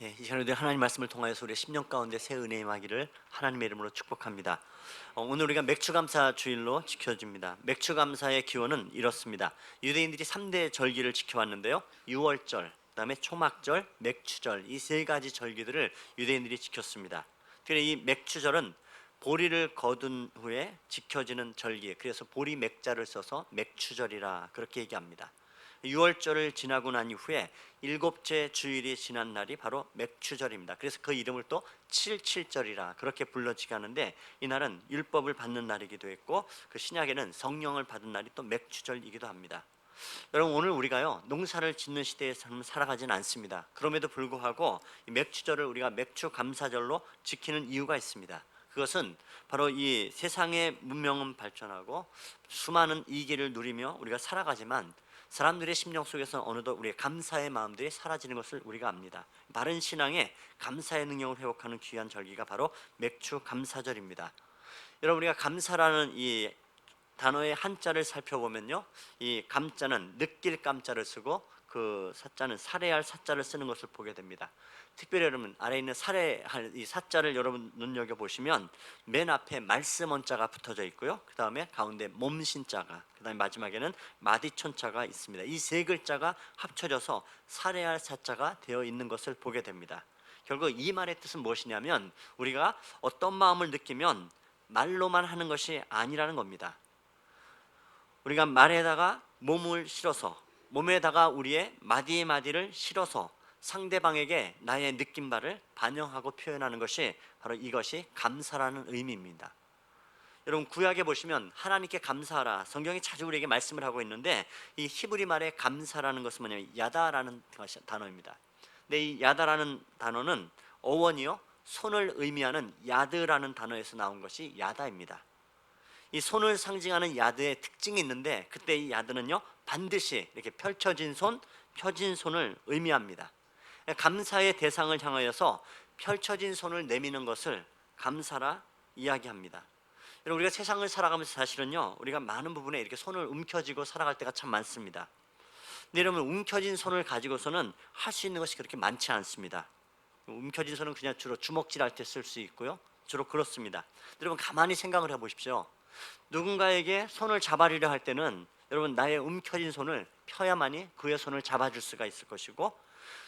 이 시간에도 하나님 말씀을 통하여서 우리의 심령 가운데 새 은혜의 임하기를 하나님의 이름으로 축복합니다. 오늘 우리가 맥주감사 주일로 지켜집니다. 맥주감사의 기원은 이렇습니다. 유대인들이 3대 절기를 지켜왔는데요, 유월절, 그다음에 초막절, 맥추절, 이 세 가지 절기들을 유대인들이 지켰습니다. 특히 이 맥추절은 보리를 거둔 후에 지켜지는 절기, 그래서 보리 맥자를 써서 맥추절이라 그렇게 얘기합니다. 6월절을 지나고 난 이후에 일곱째 주일이 지난 날이 바로 맥추절입니다. 그래서 그 이름을 또 77절이라 그렇게 불러지게 하는데, 이날은 율법을 받는 날이기도 했고 그 신약에는 성령을 받은 날이 또 맥추절이기도 합니다. 여러분, 오늘 우리가요 농사를 짓는 시대에 살아가진 않습니다. 그럼에도 불구하고 이 맥추절을 우리가 맥추 감사절로 지키는 이유가 있습니다. 그것은 바로 이 세상의 문명은 발전하고 수많은 이기를 누리며 우리가 살아가지만 사람들의 심령 속에서 어느덧 우리의 감사의 마음들이 사라지는 것을 우리가 압니다. 바른 신앙에 감사의 능력을 회복하는 귀한 절기가 바로 맥추 감사절입니다. 여러분, 우리가 감사라는 이 단어의 한자를 살펴보면요, 이 감자는 느낄 감자를 쓰고 그 사자는 살해할 사자를 쓰는 것을 보게 됩니다. 특별히 여러분, 아래에 있는 살해할 이 사자를 여러분 눈여겨 보시면 맨 앞에 말씀 원자가 붙어져 있고요, 그 다음에 가운데 몸신자가, 그 다음에 마지막에는 마디촌자가 있습니다. 이 세 글자가 합쳐져서 살해할 사자가 되어 있는 것을 보게 됩니다. 결국 이 말의 뜻은 무엇이냐면, 우리가 어떤 마음을 느끼면 말로만 하는 것이 아니라는 겁니다. 우리가 말에다가 몸을 실어서, 몸에다가 우리의 마디를 실어서 상대방에게 나의 느낀 바를 반영하고 표현하는 것이 바로 이것이 감사라는 의미입니다. 여러분, 구약에 보시면 하나님께 감사하라, 성경이 자주 우리에게 말씀을 하고 있는데, 이 히브리 말의 감사라는 것은 뭐냐면 야다라는 단어입니다. 근데 이 야다라는 단어는 어원이요, 손을 의미하는 야드라는 단어에서 나온 것이 야다입니다. 이 손을 상징하는 야드의 특징이 있는데, 그때 이 야드는요 반드시 이렇게 펼쳐진 손, 펴진 손을 의미합니다. 감사의 대상을 향하여서 펼쳐진 손을 내미는 것을 감사라 이야기합니다. 여러분, 우리가 세상을 살아가면서 사실은요 우리가 많은 부분에 이렇게 손을 움켜쥐고 살아갈 때가 참 많습니다. 근데 여러분, 움켜진 손을 가지고서는 할 수 있는 것이 그렇게 많지 않습니다. 움켜진 손은 그냥 주로 주먹질할 때 쓸 수 있고요, 주로 그렇습니다. 여러분, 가만히 생각을 해보십시오. 누군가에게 손을 잡아주려 할 때는 여러분, 나의 움켜진 손을 펴야만이 그의 손을 잡아줄 수가 있을 것이고,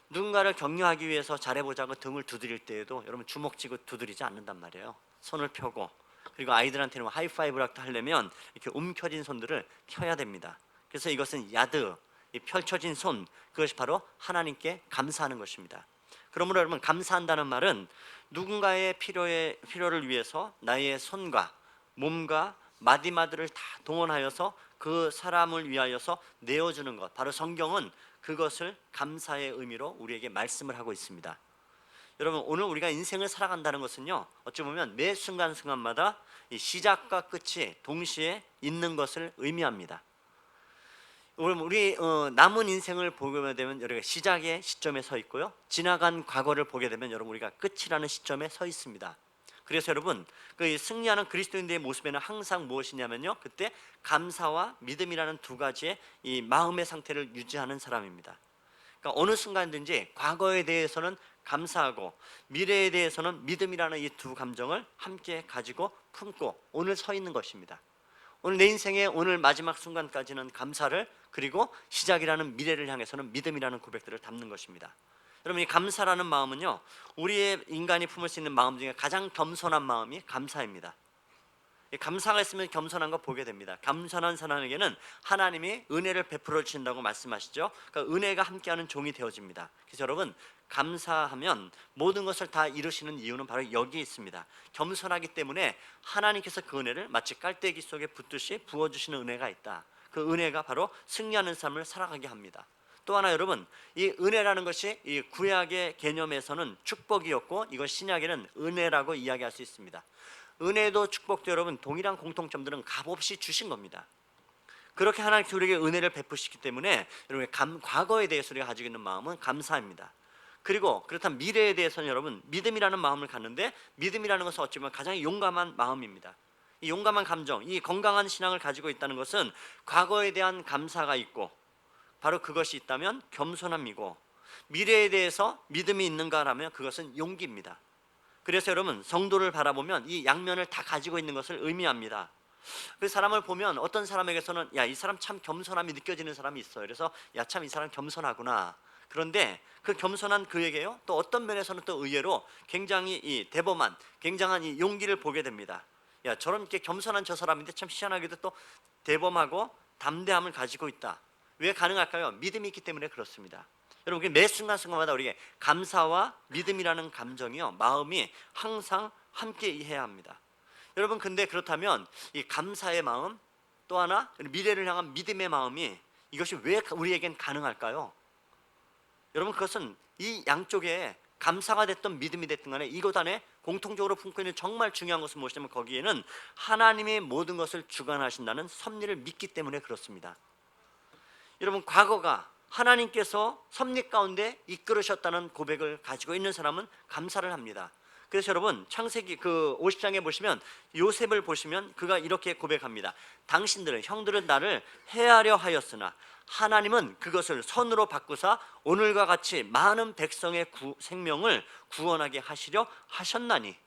누군가를 격려하기 위해서 잘해보자고 등을 두드릴 때에도 여러분, 주먹쥐고 두드리지 않는단 말이에요. 손을 펴고, 그리고 아이들한테는 하이파이브라도 하려면 이렇게 움켜진 손들을 펴야 됩니다. 그래서 이것은 야드, 이 펼쳐진 손, 그것이 바로 하나님께 감사하는 것입니다. 그러므로 여러분, 감사한다는 말은 누군가의 필요를 위해서 나의 손과 몸과 마디마디를 다 동원하여서 그 사람을 위하여서 내어주는 것, 바로 성경은 그것을 감사의 의미로 우리에게 말씀을 하고 있습니다. 여러분, 오늘 우리가 인생을 살아간다는 것은요 어찌 보면 매 순간순간마다 이 시작과 끝이 동시에 있는 것을 의미합니다. 우리 남은 인생을 보게 되면 여러분, 시작의 시점에 서 있고요, 지나간 과거를 보게 되면 여러분, 우리가 끝이라는 시점에 서 있습니다. 그래서 여러분, 그 승리하는 그리스도인들의 모습에는 항상 무엇이냐면요, 그때 감사와 믿음이라는 두 가지의 이 마음의 상태를 유지하는 사람입니다. 그러니까 어느 순간든지 과거에 대해서는 감사하고 미래에 대해서는 믿음이라는 이 두 감정을 함께 가지고 품고 오늘 서 있는 것입니다. 오늘 내 인생의 오늘 마지막 순간까지는 감사를, 그리고 시작이라는 미래를 향해서는 믿음이라는 고백들을 담는 것입니다. 여러분, 이 감사라는 마음은요 우리의 인간이 품을 수 있는 마음 중에 가장 겸손한 마음이 감사입니다. 감사가 있으면 겸손한 거 보게 됩니다. 겸손한 사람에게는 하나님이 은혜를 베풀어 주신다고 말씀하시죠. 그러니까 은혜가 함께하는 종이 되어집니다. 그래서 여러분, 감사하면 모든 것을 다 이루시는 이유는 바로 여기에 있습니다. 겸손하기 때문에 하나님께서 그 은혜를 마치 깔때기 속에 붓듯이 부어주시는 은혜가 있다. 그 은혜가 바로 승리하는 삶을 살아가게 합니다. 또 하나, 여러분, 이 은혜라는 것이 이 구약의 개념에서는 축복이었고, 이것 신약에는 은혜라고 이야기할 수 있습니다. 은혜도 축복도 여러분, 동일한 공통점들은 값없이 주신 겁니다. 그렇게 하나님께서 우리에게 은혜를 베푸시기 때문에 여러분, 과거에 대해서 우리가 가지고 있는 마음은 감사입니다. 그리고 그렇다면 미래에 대해서는 여러분, 믿음이라는 마음을 갖는데, 믿음이라는 것은 어찌 보면 가장 용감한 마음입니다. 이 용감한 감정, 이 건강한 신앙을 가지고 있다는 것은 과거에 대한 감사가 있고, 바로 그것이 있다면 겸손함이고, 미래에 대해서 믿음이 있는가라면 그것은 용기입니다. 그래서 여러분, 성도를 바라보면 이 양면을 다 가지고 있는 것을 의미합니다. 그 사람을 보면 어떤 사람에게서는 야, 이 사람 참 겸손함이 느껴지는 사람이 있어요. 그래서 야, 참 이 사람 겸손하구나. 그런데 그 겸손한 그에게요, 또 어떤 면에서는 또 의외로 굉장히 이 대범한, 굉장한 이 용기를 보게 됩니다. 야, 저런 이렇게 겸손한 저 사람인데 참 희한하게도 또 대범하고 담대함을 가지고 있다. 왜 가능할까요? 믿음이 있기 때문에 그렇습니다. 여러분, 매 순간순간마다 우리에게 감사와 믿음이라는 감정이요, 마음이 항상 함께 해야 합니다. 여러분, 근데 그렇다면 이 감사의 마음, 또 하나 미래를 향한 믿음의 마음이, 이것이 왜 우리에겐 가능할까요? 여러분, 그것은 이 양쪽에 감사가 됐던 믿음이 됐든 간에 이것 안에 공통적으로 품고 있는 정말 중요한 것은 무엇이냐면, 거기에는 하나님의 모든 것을 주관하신다는 섭리를 믿기 때문에 그렇습니다. 여러분, 과거가 하나님께서 섭리 가운데 이끌으셨다는 고백을 가지고 있는 사람은 감사를 합니다. 그래서 여러분, 창세기 그 50장에 보시면 요셉을 보시면 그가 이렇게 고백합니다. 당신들은, 형들은 나를 해하려 하였으나 하나님은 그것을 선으로 바꾸사 오늘과 같이 많은 백성의 생명을 구원하게 하시려 하셨나니.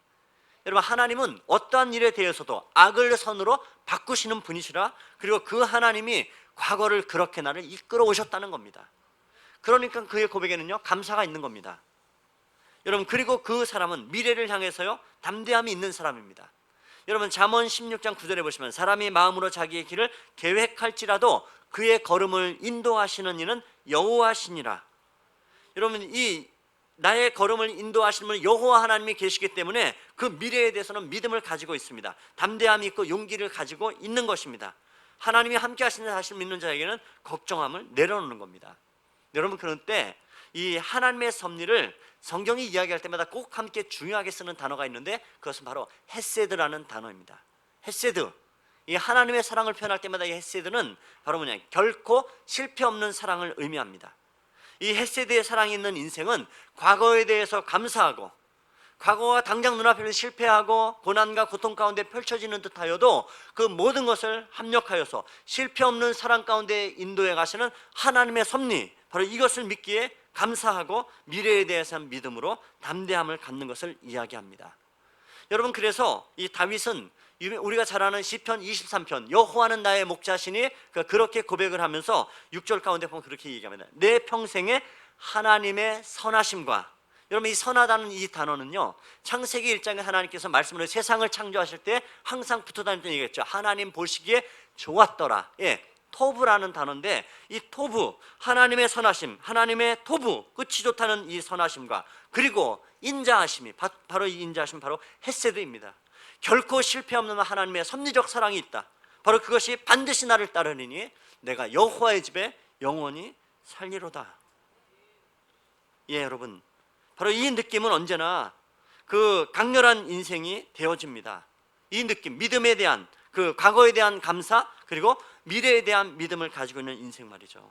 여러분, 하나님은 어떠한 일에 대해서도 악을 선으로 바꾸시는 분이시라. 그리고 그 하나님이 과거를 그렇게 나를 이끌어 오셨다는 겁니다. 그러니까 그의 고백에는요, 감사가 있는 겁니다. 여러분, 그리고 그 사람은 미래를 향해서요, 담대함이 있는 사람입니다. 여러분, 잠언 16장 9절에 보시면 사람이 마음으로 자기의 길을 계획할지라도 그의 걸음을 인도하시는 이는 여호와시니라. 여러분, 이 나의 걸음을 인도하시는 분은 여호와 하나님이 계시기 때문에 그 미래에 대해서는 믿음을 가지고 있습니다. 담대함이 있고 용기를 가지고 있는 것입니다. 하나님이 함께 하시는 사실을 믿는 자에게는 걱정함을 내려놓는 겁니다. 여러분, 그런 때 이 하나님의 섭리를 성경이 이야기할 때마다 꼭 함께 중요하게 쓰는 단어가 있는데, 그것은 바로 헤세드라는 단어입니다. 헤세드, 이 하나님의 사랑을 표현할 때마다 이 헤세드는 바로 뭐냐, 결코 실패 없는 사랑을 의미합니다. 이 헤세드의 사랑이 있는 인생은 과거에 대해서 감사하고, 과거와 당장 눈앞에 실패하고 고난과 고통 가운데 펼쳐지는 듯하여도 그 모든 것을 합력하여서 실패 없는 사랑 가운데 인도해 가시는 하나님의 섭리, 바로 이것을 믿기에 감사하고 미래에 대해서는 믿음으로 담대함을 갖는 것을 이야기합니다. 여러분, 그래서 이 다윗은 우리가 잘 아는 시편 23편, 여호와는 나의 목자시니, 그렇게 고백을 하면서 6절 가운데 보면 그렇게 얘기합니다. 내 평생에 하나님의 선하심과, 여러분, 이 선하다는 이 단어는요, 창세기 1장에 하나님께서 말씀으로 세상을 창조하실 때 항상 붙어 다니던 얘기겠죠. 하나님 보시기에 좋았더라. 예, 토브라는 단어인데, 이 토브, 하나님의 선하심, 하나님의 토브, 끝이 좋다는 이 선하심과, 그리고 인자하심이, 바로 이 인자하심, 바로 헤세드입니다. 결코 실패 없는 하나님의 섭리적 사랑이 있다. 바로 그것이 반드시 나를 따르니 내가 여호와의 집에 영원히 살리로다. 예, 여러분, 바로 이 느낌은 언제나 그 강렬한 인생이 되어집니다. 이 느낌, 믿음에 대한, 그 과거에 대한 감사, 그리고 미래에 대한 믿음을 가지고 있는 인생 말이죠.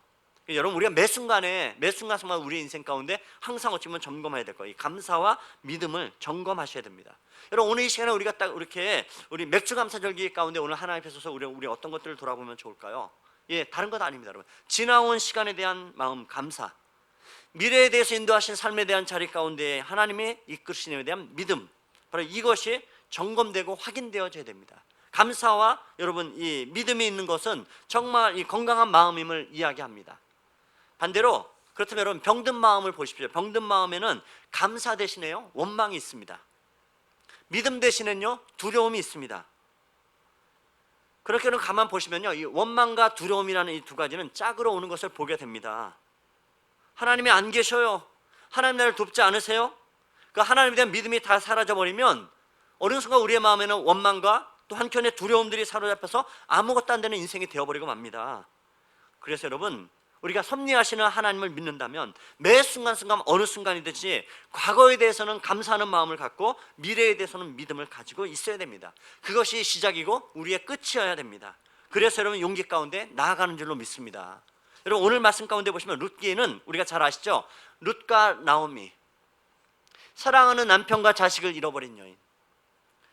여러분, 우리가 매 순간순간 우리 인생 가운데 항상 어찌보면 점검해야 될 거예요. 이 감사와 믿음을 점검하셔야 됩니다. 여러분, 오늘 이 시간에 우리가 딱 이렇게 우리 맥주감사절기 가운데 오늘 하나님 앞에 서서 우리 어떤 것들을 돌아보면 좋을까요? 예, 다른 것 아닙니다, 여러분. 지나온 시간에 대한 마음, 감사, 미래에 대해서 인도하신 삶에 대한 자리 가운데 하나님의 이끄시는 데 대한 믿음, 바로 이것이 점검되고 확인되어져야 됩니다. 감사와 여러분 이 믿음이 있는 것은 정말 이 건강한 마음임을 이야기합니다. 반대로 그렇다면 여러분, 병든 마음을 보십시오. 병든 마음에는 감사 대신에요, 원망이 있습니다. 믿음 대신에는요, 두려움이 있습니다. 그렇게는 가만 보시면요, 이 원망과 두려움이라는 이 두 가지는 짝으로 오는 것을 보게 됩니다. 하나님이 안 계셔요. 하나님 나를 돕지 않으세요? 그 하나님에 대한 믿음이 다 사라져 버리면 어느 순간 우리의 마음에는 원망과 또 한켠에 두려움들이 사로잡혀서 아무것도 안 되는 인생이 되어버리고 맙니다. 그래서 여러분, 우리가 섭리하시는 하나님을 믿는다면 매 순간순간 어느 순간이든지 과거에 대해서는 감사하는 마음을 갖고 미래에 대해서는 믿음을 가지고 있어야 됩니다. 그것이 시작이고 우리의 끝이어야 됩니다. 그래서 여러분, 용기 가운데 나아가는 줄로 믿습니다. 여러분, 오늘 말씀 가운데 보시면 룻기에는 우리가 잘 아시죠? 룻과 나오미, 사랑하는 남편과 자식을 잃어버린 여인,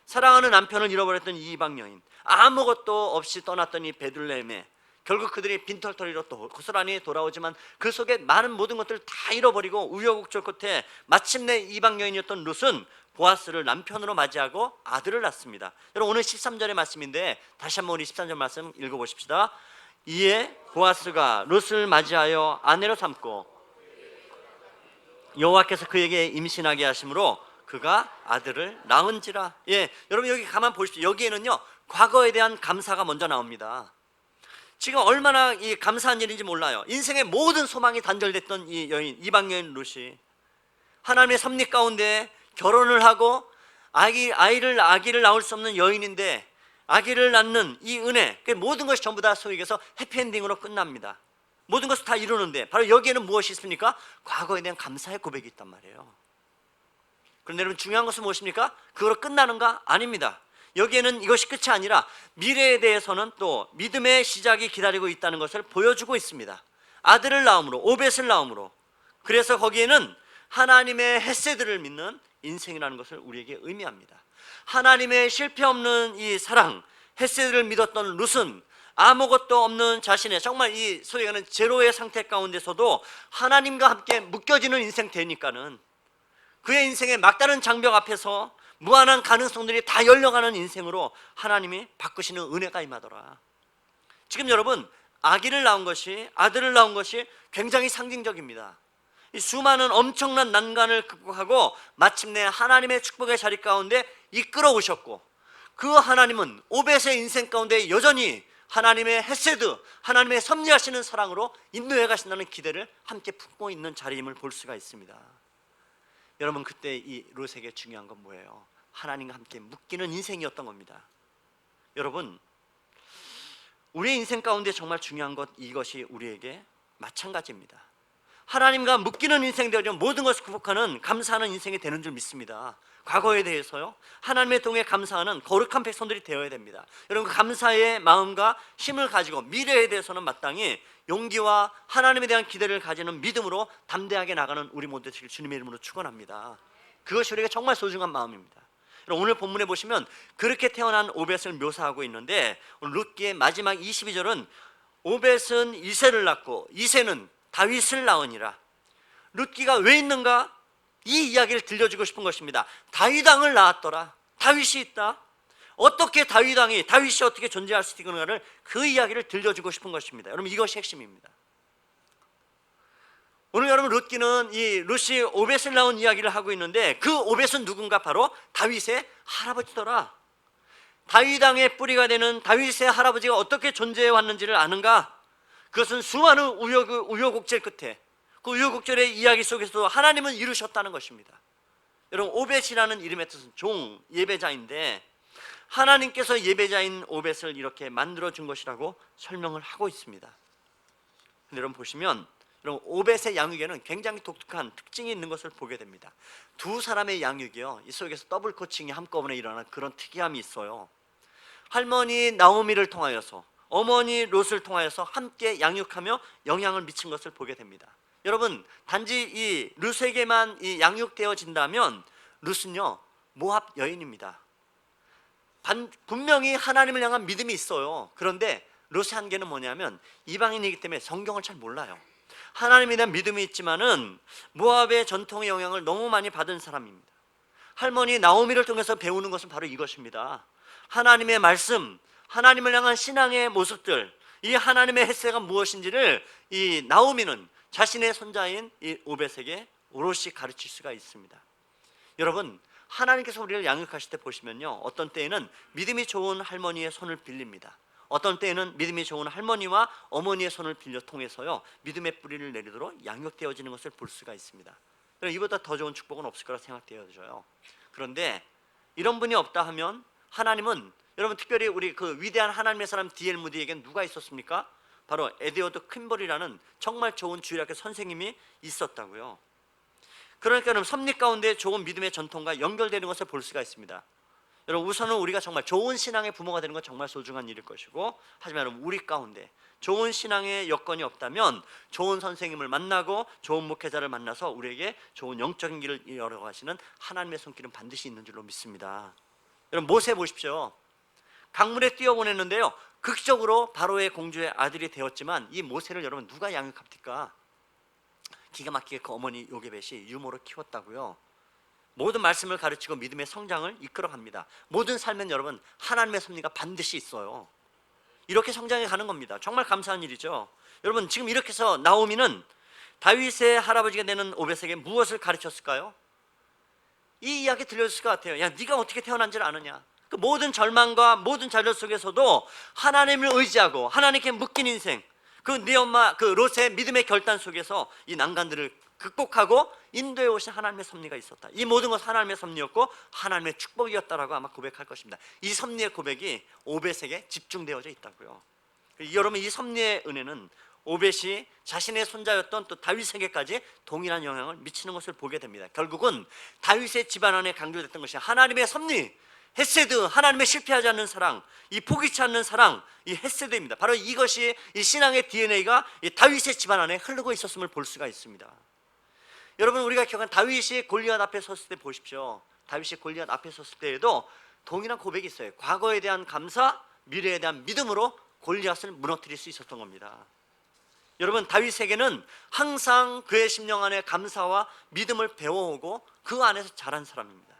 사랑하는 남편을 잃어버렸던 이방 여인, 아무것도 없이 떠났던 이 베들레헴에 결국 그들이 빈털터리로 또 고스란히 돌아오지만 그 속에 많은 모든 것들을 다 잃어버리고 우여곡절 끝에 마침내 이방 여인이었던 룻은 보아스를 남편으로 맞이하고 아들을 낳습니다. 여러분 오늘 13절의 말씀인데 다시 한번 우리 13절 말씀 읽어보십시다. 이에 보아스가 룻을 맞이하여 아내로 삼고 여호와께서 그에게 임신하게 하심으로 그가 아들을 낳은지라. 예, 여러분 여기 가만 보십시오. 여기에는요 과거에 대한 감사가 먼저 나옵니다. 지금 얼마나 이 감사한 일인지 몰라요. 인생의 모든 소망이 단절됐던 이 여인, 이방 여인 룻이 하나님의 섭리 가운데 결혼을 하고 아기를 낳을 수 없는 여인인데 아기를 낳는 이 은혜, 그 모든 것이 전부 다 소위 얘기해서 해피엔딩으로 끝납니다. 모든 것을 다 이루는데 바로 여기에는 무엇이 있습니까? 과거에 대한 감사의 고백이 있단 말이에요. 그런데 여러분 중요한 것은 무엇입니까? 그거로 끝나는가? 아닙니다. 여기에는 이것이 끝이 아니라 미래에 대해서는 또 믿음의 시작이 기다리고 있다는 것을 보여주고 있습니다. 아들을 낳음으로, 오벳을 낳음으로. 그래서 거기에는 하나님의 헤세드를 믿는 인생이라는 것을 우리에게 의미합니다. 하나님의 실패 없는 이 사랑, 헤세드를 믿었던 룻은 아무것도 없는 자신의 정말 이 소위 말하는 제로의 상태 가운데서도 하나님과 함께 묶여지는 인생 되니까는 그의 인생의 막다른 장벽 앞에서 무한한 가능성들이 다 열려가는 인생으로 하나님이 바꾸시는 은혜가 임하더라. 지금 여러분 아기를 낳은 것이, 아들을 낳은 것이 굉장히 상징적입니다. 이 수많은 엄청난 난관을 극복하고 마침내 하나님의 축복의 자리 가운데 이끌어 오셨고, 그 하나님은 오벳의 인생 가운데 여전히 하나님의 헤세드, 하나님의 섭리하시는 사랑으로 인도해 가신다는 기대를 함께 품고 있는 자리임을 볼 수가 있습니다. 여러분 그때 이 룻에게 중요한 건 뭐예요? 하나님과 함께 묶이는 인생이었던 겁니다. 여러분 우리의 인생 가운데 정말 중요한 것, 이것이 우리에게 마찬가지입니다. 하나님과 묶이는 인생 되어지면 모든 것을 극복하는 감사하는 인생이 되는 줄 믿습니다. 과거에 대해서요 하나님의 동에 감사하는 거룩한 백성들이 되어야 됩니다. 여러분 감사의 마음과 힘을 가지고 미래에 대해서는 마땅히 용기와 하나님에 대한 기대를 가지는 믿음으로 담대하게 나가는 우리 모두 되시길 주님의 이름으로 축원합니다. 그것이 우리에게 정말 소중한 마음입니다. 오늘 본문에 보시면 그렇게 태어난 오벳을 묘사하고 있는데 오늘 룻기의 마지막 22절은 오벳은 이새를 낳고 이새는 다윗을 낳으니라. 룻기가 왜 있는가? 이 이야기를 들려주고 싶은 것입니다. 다윗 왕을 낳았더라. 다윗이 있다. 어떻게 다윗이 어떻게 존재할 수 있는가를 그 이야기를 들려주고 싶은 것입니다. 여러분 이것이 핵심입니다. 오늘 여러분 룻기는 이 룻이 오벳을 낳은 이야기를 하고 있는데 그 오벳은 누군가? 바로 다윗의 할아버지더라. 다윗 왕의 뿌리가 되는 다윗의 할아버지가 어떻게 존재해 왔는지를 아는가? 그것은 수많은 우여곡절 끝에 그 우여곡절의 이야기 속에서도 하나님은 이루셨다는 것입니다. 여러분 오벳이라는 이름의 뜻은 종, 예배자인데 하나님께서 예배자인 오벳을 이렇게 만들어준 것이라고 설명을 하고 있습니다. 근데 여러분 보시면 여러분 오벳의 양육에는 굉장히 독특한 특징이 있는 것을 보게 됩니다. 두 사람의 양육이요 이 속에서 더블 코칭이 한꺼번에 일어나는 그런 특이함이 있어요. 할머니 나오미를 통하여서 어머니 롯을 통하여서 함께 양육하며 영향을 미친 것을 보게 됩니다. 여러분 단지 이 룻에게만 이 양육되어진다면 룻은요 모압 여인입니다. 분명히 하나님을 향한 믿음이 있어요. 그런데 룻의 한계는 뭐냐면 이방인이기 때문에 성경을 잘 몰라요. 하나님에 대한 믿음이 있지만은 모압의 전통의 영향을 너무 많이 받은 사람입니다. 할머니 나오미를 통해서 배우는 것은 바로 이것입니다. 하나님의 말씀, 하나님을 향한 신앙의 모습들, 이 하나님의 햇새가 무엇인지를 이 나오미는 자신의 손자인 이 오벳에게 오롯이 가르칠 수가 있습니다. 여러분 하나님께서 우리를 양육하실 때 보시면요 어떤 때에는 믿음이 좋은 할머니의 손을 빌립니다. 어떤 때에는 믿음이 좋은 할머니와 어머니의 손을 빌려 통해서요 믿음의 뿌리를 내리도록 양육되어지는 것을 볼 수가 있습니다. 이보다 더 좋은 축복은 없을 거라 생각되어져요. 그런데 이런 분이 없다 하면 하나님은 여러분 특별히 우리 그 위대한 하나님의 사람 D.L. 무디에겐 누가 있었습니까? 바로 에드워드 킴벌이라는 정말 좋은 주일학교 선생님이 있었다고요. 그러니까 여러분 섭리 가운데 좋은 믿음의 전통과 연결되는 것을 볼 수가 있습니다. 여러분 우선은 우리가 정말 좋은 신앙의 부모가 되는 건 정말 소중한 일일 것이고, 하지만 여러분 우리 가운데 좋은 신앙의 여건이 없다면 좋은 선생님을 만나고 좋은 목회자를 만나서 우리에게 좋은 영적인 길을 열어가시는 하나님의 손길은 반드시 있는 줄로 믿습니다. 여러분 모세 보십시오. 강물에 뛰어보냈는데요, 극적으로 바로의 공주의 아들이 되었지만 이 모세를 여러분 누가 양육합니까? 기가 막히게 그 어머니 요게벳이 유모로 키웠다고요. 모든 말씀을 가르치고 믿음의 성장을 이끌어갑니다. 모든 삶엔 여러분 하나님의 섭리가 반드시 있어요. 이렇게 성장해 가는 겁니다. 정말 감사한 일이죠. 여러분 지금 이렇게 해서 나오미는 다윗의 할아버지가 되는 오벳에게 무엇을 가르쳤을까요? 이 이야기 들려줬을 것 같아요. 야, 네가 어떻게 태어난지를 아느냐? 그 모든 절망과 모든 좌절 속에서도 하나님을 의지하고 하나님께 묶인 인생, 그 네 엄마 그 롯의 믿음의 결단 속에서 이 난간들을 극복하고 인도해 오신 하나님의 섭리가 있었다. 이 모든 것은 하나님의 섭리였고 하나님의 축복이었다라고 아마 고백할 것입니다. 이 섭리의 고백이 오벳에게 집중되어져 있다고요. 여러분 이 섭리의 은혜는 오벳이 자신의 손자였던 또 다윗에게까지 동일한 영향을 미치는 것을 보게 됩니다. 결국은 다윗의 집안 안에 강조됐던 것이 하나님의 섭리, 헤세드, 하나님의 실패하지 않는 사랑, 이 포기치 않는 사랑, 이 헤세드입니다. 바로 이것이 이 신앙의 DNA가 이 다윗의 집안 안에 흐르고 있었음을 볼 수가 있습니다. 여러분 우리가 기억한 다윗이 골리앗 앞에 섰을 때 보십시오. 다윗이 골리앗 앞에 섰을 때에도 동일한 고백이 있어요. 과거에 대한 감사, 미래에 대한 믿음으로 골리앗을 무너뜨릴 수 있었던 겁니다. 여러분 다윗에게는 항상 그의 심령 안에 감사와 믿음을 배워오고 그 안에서 자란 사람입니다.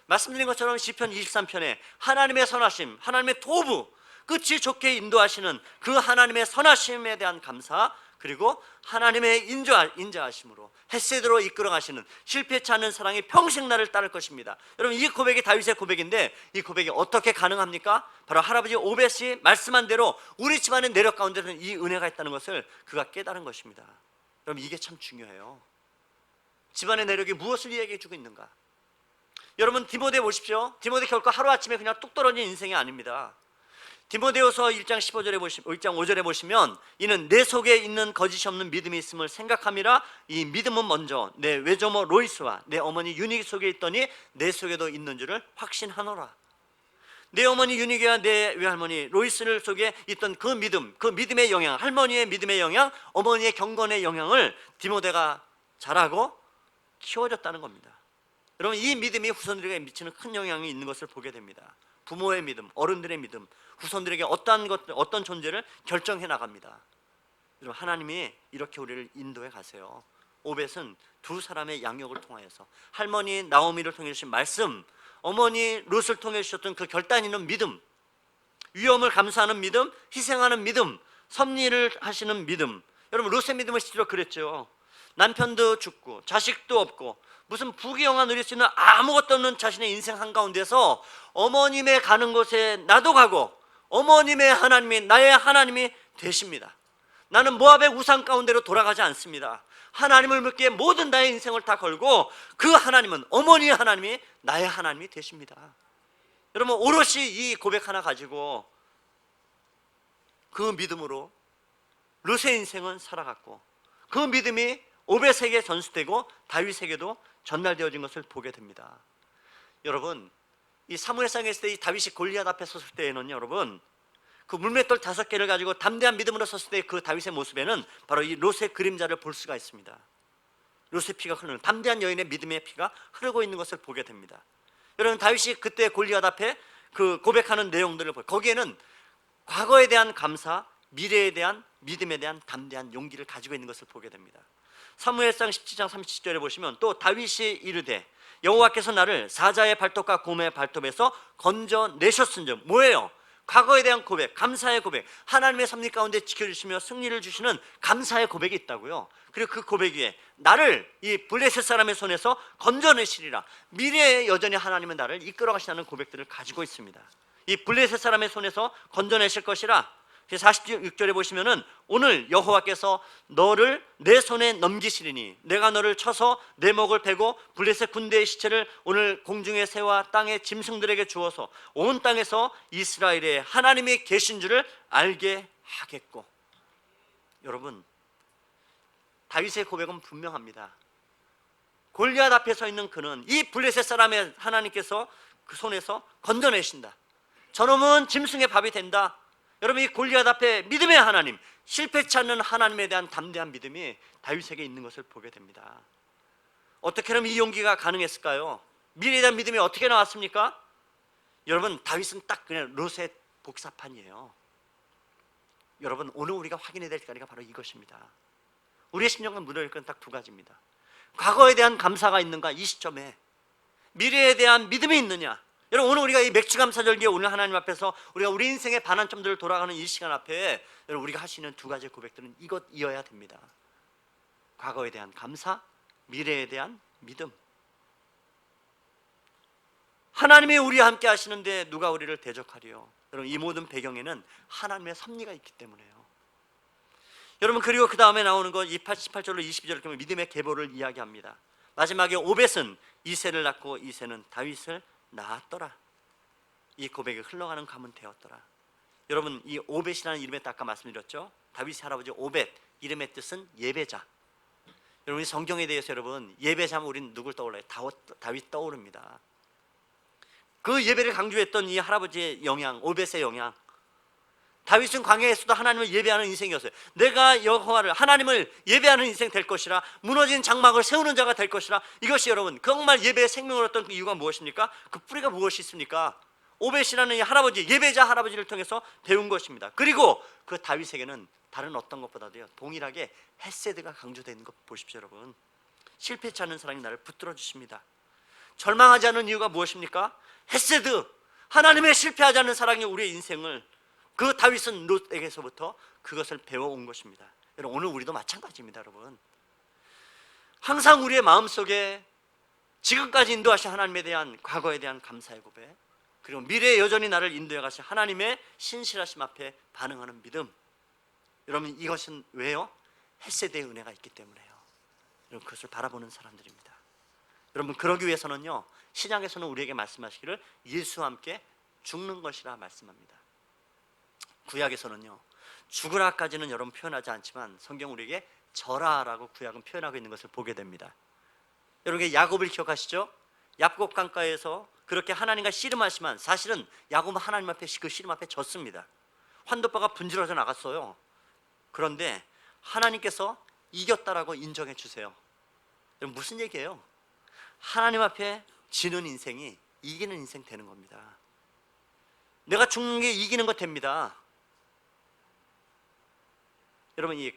말씀드린 것처럼 시편 23편에 하나님의 선하심, 하나님의 도부, 끝이 좋게 인도하시는 그 하나님의 선하심에 대한 감사, 그리고 하나님의 인자하심으로 헤세드로 이끌어 가시는 실패치 않는 사랑이 평생 나를 따를 것입니다. 여러분 이 고백이 다윗의 고백인데 이 고백이 어떻게 가능합니까? 바로 할아버지 오벳이 말씀한 대로 우리 집안의 내력 가운데는 이 은혜가 있다는 것을 그가 깨달은 것입니다. 여러분 이게 참 중요해요. 집안의 내력이 무엇을 이야기해 주고 있는가? 여러분 디모데 보십시오. 디모데 결코 하루아침에 그냥 뚝 떨어진 인생이 아닙니다. 디모데후서 1장 15절에 1장 5절에 보시면 이는 내 속에 있는 거짓이 없는 믿음이 있음을 생각함이라. 이 믿음은 먼저 내 외조모 로이스와 내 어머니 유니기 속에 있더니 내 속에도 있는 줄을 확신하노라. 내 어머니 유니기와 내 외할머니 로이스 속에 있던 그 믿음, 그 믿음의 영향, 할머니의 믿음의 영향, 어머니의 경건의 영향을 디모데가 잘하고 키워졌다는 겁니다. 여러분 이 믿음이 후손들에게 미치는 큰 영향이 있는 것을 보게 됩니다. 부모의 믿음, 어른들의 믿음, 후손들에게 어떤 존재를 결정해 나갑니다. 여러분 하나님이 이렇게 우리를 인도해 가세요. 오벳은 두 사람의 양육을 통하여서 할머니 나오미를 통해 주신 말씀, 어머니 롯을 통해 주셨던 그 결단 있는 믿음, 위험을 감수하는 믿음, 희생하는 믿음, 섭리를 하시는 믿음. 여러분 롯의 믿음을 실제로 그랬죠. 남편도 죽고 자식도 없고 무슨 부귀영화 누릴 수 있는 아무것도 없는 자신의 인생 한가운데서 어머님의 가는 곳에 나도 가고 어머님의 하나님이 나의 하나님이 되십니다. 나는 모압의 우상 가운데로 돌아가지 않습니다. 하나님을 믿기에 모든 나의 인생을 다 걸고 그 하나님은 어머니의 하나님이 나의 하나님이 되십니다. 여러분 오롯이 이 고백 하나 가지고 그 믿음으로 롯의 인생은 살아갔고 그 믿음이 오벳에게 전수되고 다윗에게도 전달되어진 것을 보게 됩니다. 여러분 이 사무엘상에 있을 때 이 다윗이 골리앗 앞에 섰을 때에는 여러분 그 물맷돌 5개를 가지고 담대한 믿음으로 섰을 때 그 다윗의 모습에는 바로 이 롯의 그림자를 볼 수가 있습니다. 롯의 피가 흐르는 담대한 여인의 믿음의 피가 흐르고 있는 것을 보게 됩니다. 여러분 다윗이 그때 골리앗 앞에 그 고백하는 내용들을 보고 거기에는 과거에 대한 감사, 미래에 대한 믿음에 대한 담대한 용기를 가지고 있는 것을 보게 됩니다. 사무엘상 17장 37절에 보시면 또 다윗이 이르되 여호와께서 나를 사자의 발톱과 곰의 발톱에서 건져내셨은즉 뭐예요? 과거에 대한 고백, 감사의 고백, 하나님의 섭리 가운데 지켜주시며 승리를 주시는 감사의 고백이 있다고요. 그리고 그 고백 위에 나를 이 블레셋 사람의 손에서 건져내시리라. 미래에 여전히 하나님은 나를 이끌어 가시는 고백들을 가지고 있습니다. 이 블레셋 사람의 손에서 건져내실 것이라. 46절에 보시면은 오늘 여호와께서 너를 내 손에 넘기시리니 내가 너를 쳐서 내 목을 베고 블레셋 군대의 시체를 오늘 공중의 새와 땅의 짐승들에게 주어서 온 땅에서 이스라엘의 하나님이 계신 줄을 알게 하겠고. 여러분 다윗의 고백은 분명합니다. 골리앗 앞에 서 있는 그는 이 블레셋 사람의 하나님께서 그 손에서 건져내신다. 저놈은 짐승의 밥이 된다. 여러분 이 골리앗 앞에 믿음의 하나님, 실패치 않는 하나님에 대한 담대한 믿음이 다윗에게 있는 것을 보게 됩니다. 어떻게 하면 이 용기가 가능했을까요? 미래에 대한 믿음이 어떻게 나왔습니까? 여러분 다윗은 딱 그냥 롯의 복사판이에요. 여러분, 오늘 우리가 확인해야 될 거리가 바로 이것입니다. 우리의 심령과 무너질 건 딱 두 가지입니다. 과거에 대한 감사가 있는가, 이 시점에 미래에 대한 믿음이 있느냐. 여러분, 오늘 우리가 이 맥주감사절기에 오늘 하나님 앞에서 우리가 우리 인생의 반환점들을 돌아가는 이 시간 앞에 여러분, 우리가 할 수 있는 두 가지 고백들은 이것이어야 됩니다. 과거에 대한 감사, 미래에 대한 믿음. 하나님이 우리와 함께 하시는데 누가 우리를 대적하리요. 여러분, 이 모든 배경에는 하나님의 섭리가 있기 때문에요. 여러분, 그리고 그 다음에 나오는 거 18절로 22절을 보면 믿음의 계보를 이야기합니다. 마지막에 오벳은 이새를 낳고 이새는 다윗을 낳았더라. 이 고백이 흘러가는 가문 되었더라. 여러분, 이 오벳이라는 이름에 아까 말씀드렸죠. 다윗의 할아버지 오벳, 이름의 뜻은 예배자. 여러분, 이 성경에 대해서 여러분, 예배자면 우리는 누굴 떠올라요? 다윗 떠오릅니다. 그 예배를 강조했던 이 할아버지의 영향, 오벳의 영향. 다윗은 광야에서도 하나님을 예배하는 인생이었어요. 내가 여호와를, 하나님을 예배하는 인생 될 것이라, 무너진 장막을 세우는 자가 될 것이라. 이것이 여러분 정말 예배의 생명을 얻던 그 이유가 무엇입니까? 그 뿌리가 무엇이 있습니까? 오벳이라는 이 할아버지, 예배자 할아버지를 통해서 배운 것입니다. 그리고 그 다윗에게는 다른 어떤 것보다도요, 동일하게 헤세드가 강조되는 것 보십시오. 여러분, 실패치 않는 사랑이 나를 붙들어 주십니다. 절망하지 않는 이유가 무엇입니까? 헤세드, 하나님의 실패하지 않는 사랑이 우리의 인생을, 그 다윗은 롯에게서부터 그것을 배워온 것입니다. 여러분, 오늘 우리도 마찬가지입니다. 여러분, 항상 우리의 마음속에 지금까지 인도하신 하나님에 대한, 과거에 대한 감사의 고백, 그리고 미래에 여전히 나를 인도해 가신 하나님의 신실하심 앞에 반응하는 믿음. 여러분, 이것은 왜요? 헤세드의 은혜가 있기 때문에요. 여러분, 그것을 바라보는 사람들입니다. 여러분, 그러기 위해서는요, 신약에서는 우리에게 말씀하시기를 예수와 함께 죽는 것이라 말씀합니다. 구약에서는요, 죽으라까지는 여러분 표현하지 않지만 성경 우리에게 절하라고 구약은 표현하고 있는 것을 보게 됩니다. 여러분, 야곱을 기억하시죠? 야곱 강가에서 그렇게 하나님과 씨름하지만 사실은 야곱은 하나님 앞에, 그 씨름 앞에 졌습니다. 환도바가 분지러져 나갔어요. 그런데 하나님께서 이겼다라고 인정해 주세요. 여러분, 무슨 얘기예요? 하나님 앞에 지는 인생이 이기는 인생 되는 겁니다. 내가 죽는 게 이기는 것 됩니다. 여러분, 이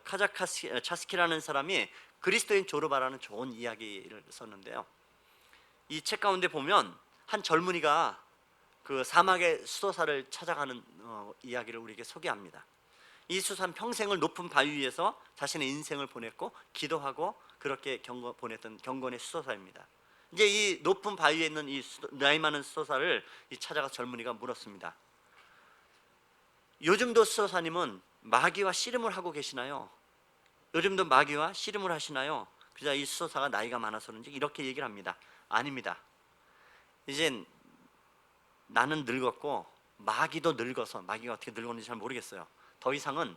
카자카스키라는 사람이 그리스도인 조르바라는 좋은 이야기를 썼는데요, 이 책 가운데 보면 한 젊은이가 그 사막의 수도사를 찾아가는 이야기를 우리에게 소개합니다. 이 수도사는 평생을 높은 바위 위에서 자신의 인생을 보냈고 기도하고 그렇게 보냈던 경건의 수도사입니다. 이제 이 높은 바위에 있는 이 나이 많은 수도사를 찾아가 젊은이가 물었습니다. 요즘도 수도사님은 마귀와 씨름을 하고 계시나요? 요즘도 마귀와 씨름을 하시나요? 그러자 이 수도사가 나이가 많아서 그런지 이렇게 얘기를 합니다. 아닙니다. 이젠 나는 늙었고 마귀도 늙어서, 마귀가 어떻게 늙었는지 잘 모르겠어요. 더 이상은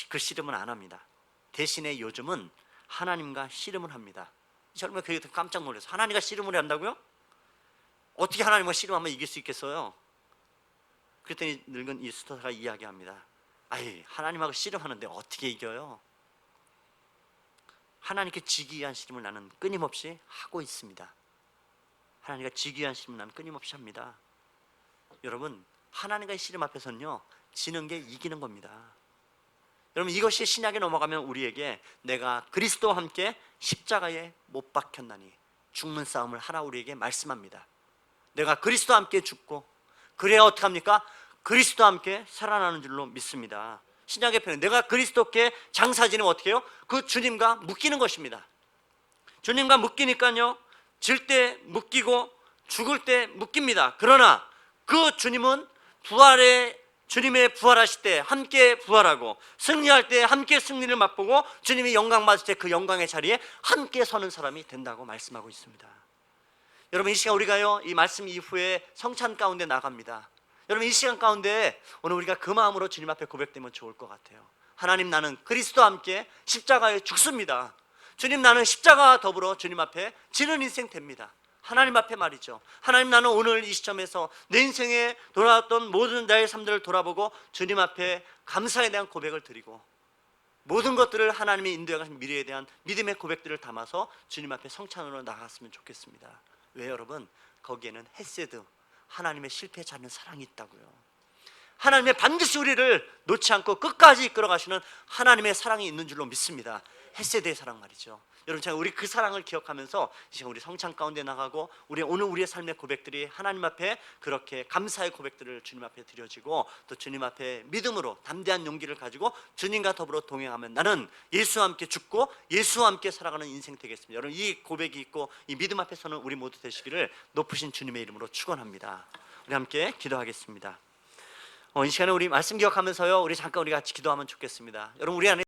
그 씨름은 안 합니다. 대신에 요즘은 하나님과 씨름을 합니다. 젊은이가 그게 깜짝 놀라서, 하나님과 씨름을 한다고요? 어떻게 하나님과 씨름하면 이길 수 있겠어요? 그랬더니 늙은 이 수도사가 이야기합니다. 아이, 하나님하고 씨름하는데 어떻게 이겨요? 하나님께 지기 위한 씨름을 나는 끊임없이 하고 있습니다. 하나님과 지기 위한 씨름을 나는 끊임없이 합니다. 여러분, 하나님과의 씨름 앞에서는요, 지는 게 이기는 겁니다. 여러분, 이것이 신약에 넘어가면 우리에게 내가 그리스도와 함께 십자가에 못 박혔나니 죽는 싸움을 하라 우리에게 말씀합니다. 내가 그리스도와 함께 죽고 그래야 어떻게 합니까? 그리스도와 함께 살아나는 줄로 믿습니다. 신약의 표현, 내가 그리스도께 장사 지내면 어떻게 해요? 그 주님과 묶이는 것입니다. 주님과 묶이니까요, 질 때 묶이고 죽을 때 묶입니다. 그러나 그 주님은 주님의 부활하실 때 함께 부활하고, 승리할 때 함께 승리를 맛보고, 주님이 영광 받을 때 그 영광의 자리에 함께 서는 사람이 된다고 말씀하고 있습니다. 여러분, 이 시간 우리가요, 이 말씀 이후에 성찬 가운데 나갑니다. 여러분, 이 시간 가운데 오늘 우리가 그 마음으로 주님 앞에 고백되면 좋을 것 같아요. 하나님, 나는 그리스도와 함께 십자가에 죽습니다. 주님, 나는 십자가와 더불어 주님 앞에 지는 인생 됩니다. 하나님 앞에 말이죠. 하나님, 나는 오늘 이 시점에서 내 인생에 돌아왔던 모든 나의 삶들을 돌아보고 주님 앞에 감사에 대한 고백을 드리고, 모든 것들을 하나님이 인도해 가신 미래에 대한 믿음의 고백들을 담아서 주님 앞에 성찬으로 나갔으면 좋겠습니다. 왜 여러분? 거기에는 헤세드, 하나님의 실패하지 않는 사랑이 있다고요. 하나님의 반드시 우리를 놓지 않고 끝까지 이끌어 가시는 하나님의 사랑이 있는 줄로 믿습니다. 헷세대의 사랑 말이죠. 여러분, 제가 우리 그 사랑을 기억하면서 이 시간 우리 성찬 가운데 나가고 우리 오늘 우리의 삶의 고백들이 하나님 앞에 그렇게 감사의 고백들을 주님 앞에 드려지고 또 주님 앞에 믿음으로 담대한 용기를 가지고 주님과 더불어 동행하면 나는 예수와 함께 죽고 예수와 함께 살아가는 인생 되겠습니다. 여러분, 이 고백이 있고 이 믿음 앞에서는 우리 모두 되시기를 높으신 주님의 이름으로 축원합니다. 우리 함께 기도하겠습니다. 이 시간에 우리 말씀 기억하면서요, 우리 잠깐 우리 같이 기도하면 좋겠습니다. 여러분, 우리 안에